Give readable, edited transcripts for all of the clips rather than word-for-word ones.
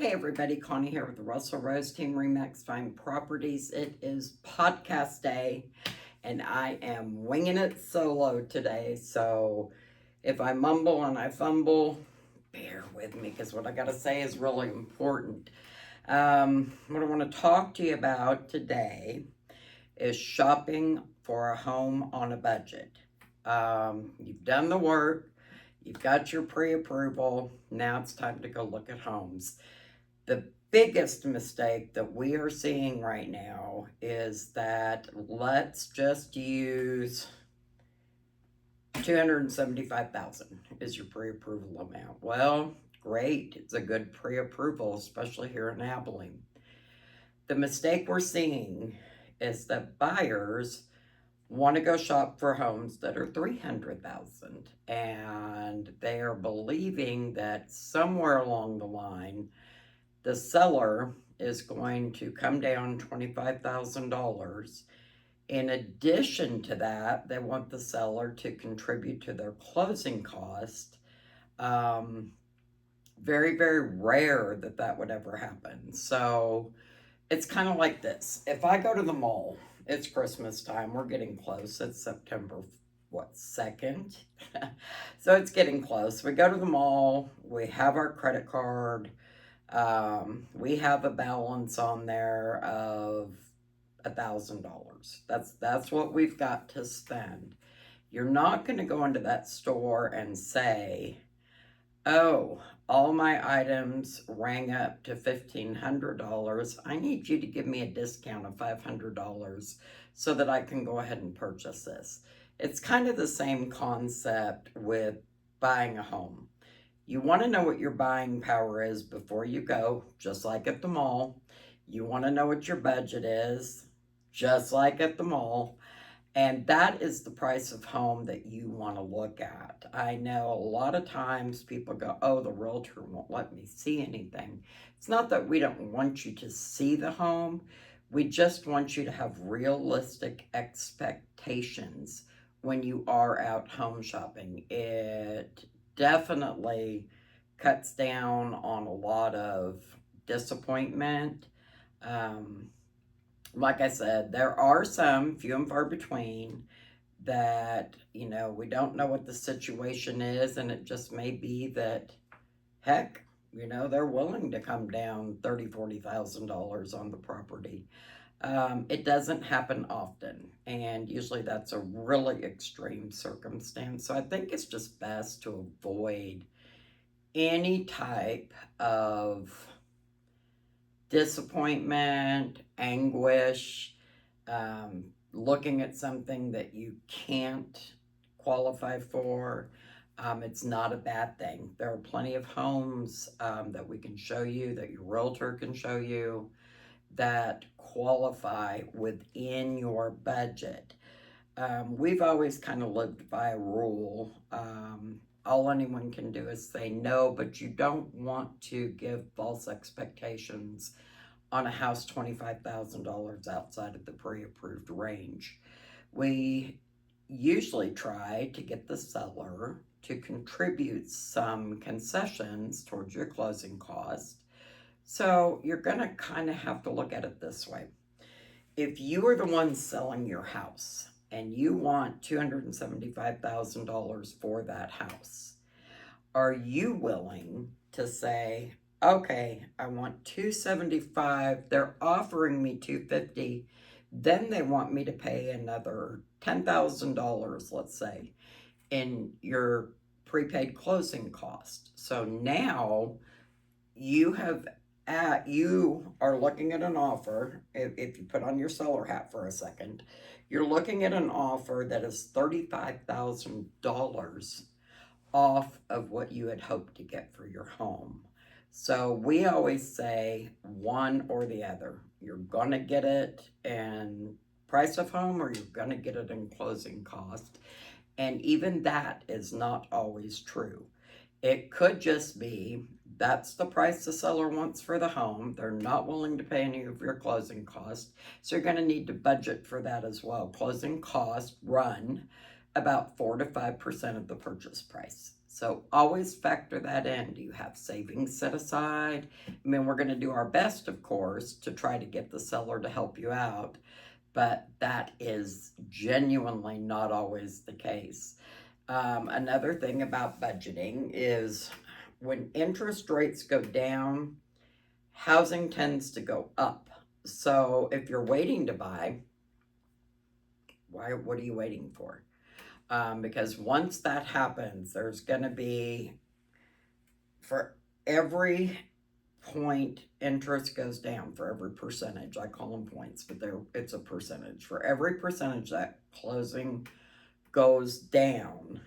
Hey everybody, Connie here with the Russell Rose Team Remax Fine Properties. It is podcast day and I am winging it solo today. So if I mumble and I fumble, bear with me because what I got to say is really important. What I want to talk to you about today is shopping for a home on a budget. You've done the work, you've got your pre-approval, now it's time to go look at homes. The biggest mistake that we are seeing right now is that let's just use 275,000 is your pre-approval amount. Well, great. It's a good pre-approval, especially here in Abilene. The mistake we're seeing is that buyers want to go shop for homes that are 300,000 and they are believing that somewhere along the line the seller is going to come down $25,000. In addition to that, they want the seller to contribute to their closing cost. Very, very rare that that would ever happen. So it's kind of like this. If I go to the mall, it's Christmas time. We're getting close. It's September, 2nd? So it's getting close. We go to the mall. We have our credit card. We have a balance on there of $1,000. That's what we've got to spend. You're not going to go into that store and say, "Oh, all my items rang up to $1,500. I need you to give me a discount of $500 so that I can go ahead and purchase this." It's kind of the same concept with buying a home. You want to know what your buying power is before you go, just like at the mall. You want to know what your budget is, just like at the mall. And that is the price of home that you want to look at. I know a lot of times people go, "Oh, the realtor won't let me see anything." It's not that we don't want you to see the home. We just want you to have realistic expectations when you are out home shopping. It definitely cuts down on a lot of disappointment. Like I said, there are some, few and far between, that, we don't know what the situation is, and it just may be that, heck, they're willing to come down $30,000-$40,000 on the property. It doesn't happen often, and usually that's a really extreme circumstance. So I think it's just best to avoid any type of disappointment, anguish, looking at something that you can't qualify for. It's not a bad thing. There are plenty of homes that we can show you, that your realtor can show you, that qualify within your budget. We've always kind of lived by a rule. All anyone can do is say no, but you don't want to give false expectations on a house $25,000 outside of the pre-approved range. We usually try to get the seller to contribute some concessions towards your closing cost. So you're going to kind of have to look at it this way. If you are the one selling your house and you want $275,000 for that house, are you willing to say, "Okay, I want 275, they're offering me 250, then they want me to pay another $10,000, let's say, in your prepaid closing cost." So now you are looking at an offer. If you put on your seller hat for a second, you're looking at an offer that is $35,000 off of what you had hoped to get for your home. So we always say one or the other. You're going to get it in price of home, or you're going to get it in closing cost. And even that is not always true. It could just be that's the price the seller wants for the home. They're not willing to pay any of your closing costs. So you're going to need to budget for that as well. Closing costs run about 4 to 5% of the purchase price. So always factor that in. Do you have savings set aside? I mean, we're going to do our best, of course, to try to get the seller to help you out, but that is genuinely not always the case. Another thing about budgeting is when interest rates go down, housing tends to go up. So if you're waiting to buy, what are you waiting for? Because once that happens, there's going to be, for every point interest goes down, for every percentage, I call them points, but it's a percentage. For every percentage that closing goes down,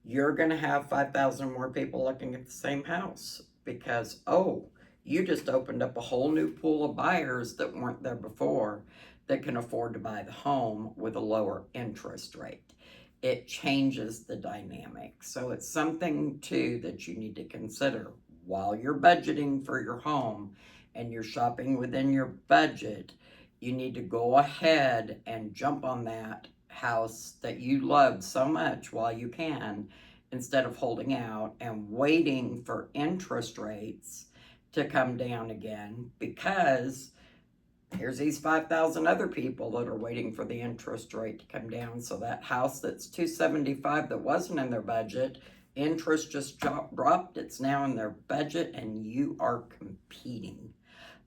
you're going to have 5,000 more people looking at the same house because, oh, you just opened up a whole new pool of buyers that weren't there before that can afford to buy the home with a lower interest rate. It changes the dynamic. So it's something too that you need to consider while you're budgeting for your home and you're shopping within your budget. You need to go ahead and jump on that house that you love so much while you can, instead of holding out and waiting for interest rates to come down again, because here's these 5,000 other people that are waiting for the interest rate to come down. So that house that's 275 that wasn't in their budget, interest just dropped, it's now in their budget, and you are competing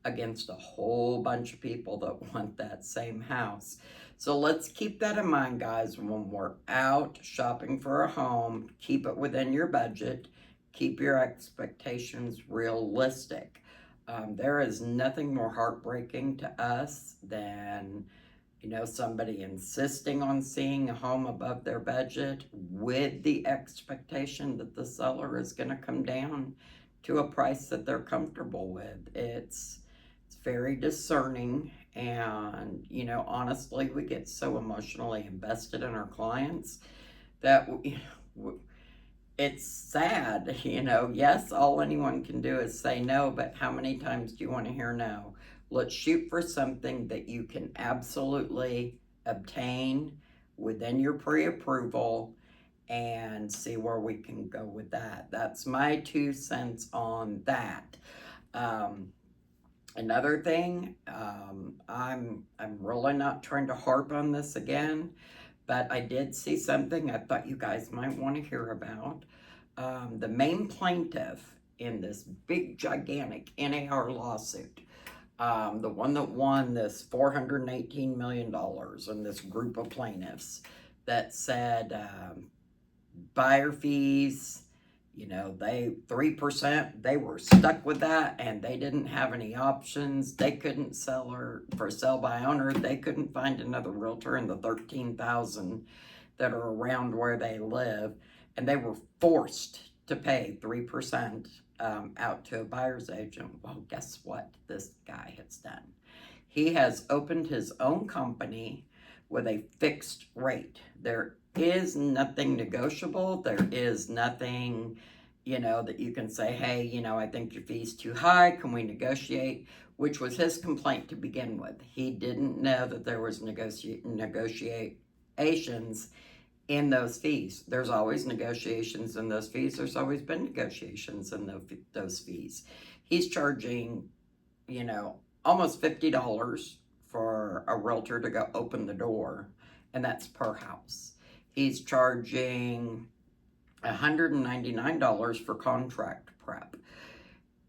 against a whole bunch of people that want that same house. So let's keep that in mind, guys, when we're out shopping for a home. Keep it within your budget. Keep your expectations realistic. There is nothing more heartbreaking to us than, somebody insisting on seeing a home above their budget with the expectation that the seller is going to come down to a price that they're comfortable with. It's very discerning, and honestly, we get so emotionally invested in our clients that it's sad. Yes, all anyone can do is say no, but how many times do you want to hear no? Let's shoot for something that you can absolutely obtain within your pre-approval and see where we can go with that. That's my 2 cents on that. Another thing, I'm really not trying to harp on this again, but I did see something I thought you guys might want to hear about. The main plaintiff in this big, gigantic NAR lawsuit, the one that won this $418 million, and this group of plaintiffs that said buyer fees, they 3%, they were stuck with that, and they didn't have any options. They couldn't sell her for sell by owner. They couldn't find another realtor in the 13,000 that are around where they live, and they were forced to pay 3% out to a buyer's agent. Well, guess what this guy has done? He has opened his own company with a fixed rate. There is nothing negotiable. There is nothing, that you can say, hey, I think your fee's too high. Can we negotiate? Which was his complaint to begin with. He didn't know that there was negotiations in those fees. There's always negotiations in those fees. There's always been negotiations in those fees. He's charging, almost $50 for a realtor to go open the door, and that's per house. He's charging $199 for contract prep.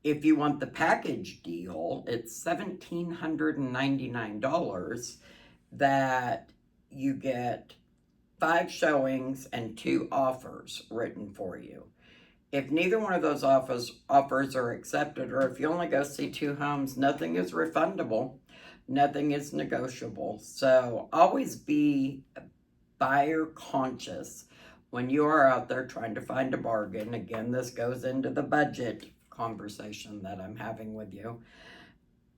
If you want the package deal, it's $1,799 that you get 5 showings and 2 offers written for you. If neither one of those offers are accepted, or if you only go see 2 homes, nothing is refundable, nothing is negotiable. So always be buyer conscious when you are out there trying to find a bargain. Again, this goes into the budget conversation that I'm having with you.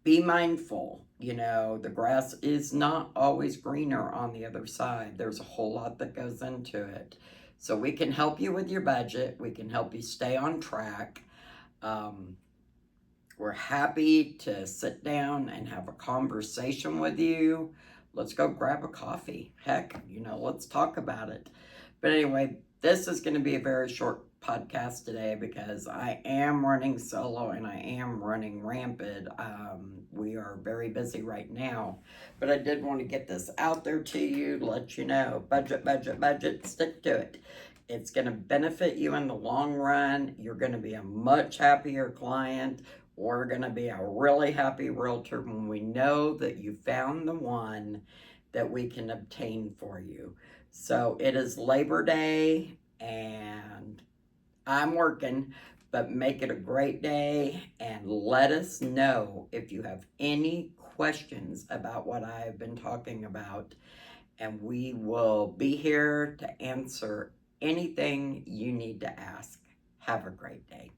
Be mindful, the grass is not always greener on the other side. There's a whole lot that goes into it. So we can help you with your budget. We can help you stay on track. We're happy to sit down and have a conversation with you. Let's go grab a coffee. Heck, let's talk about it. But anyway, this is going to be a very short podcast today because I am running solo and I am running rampant. We are very busy right now, but I did want to get this out there to you, let you know, budget, budget, budget, stick to it. It's going to benefit you in the long run. You're going to be a much happier client. We're going to be a really happy realtor when we know that you found the one that we can obtain for you. So it is Labor Day and I'm working, but make it a great day and let us know if you have any questions about what I've been talking about, and we will be here to answer anything you need to ask. Have a great day.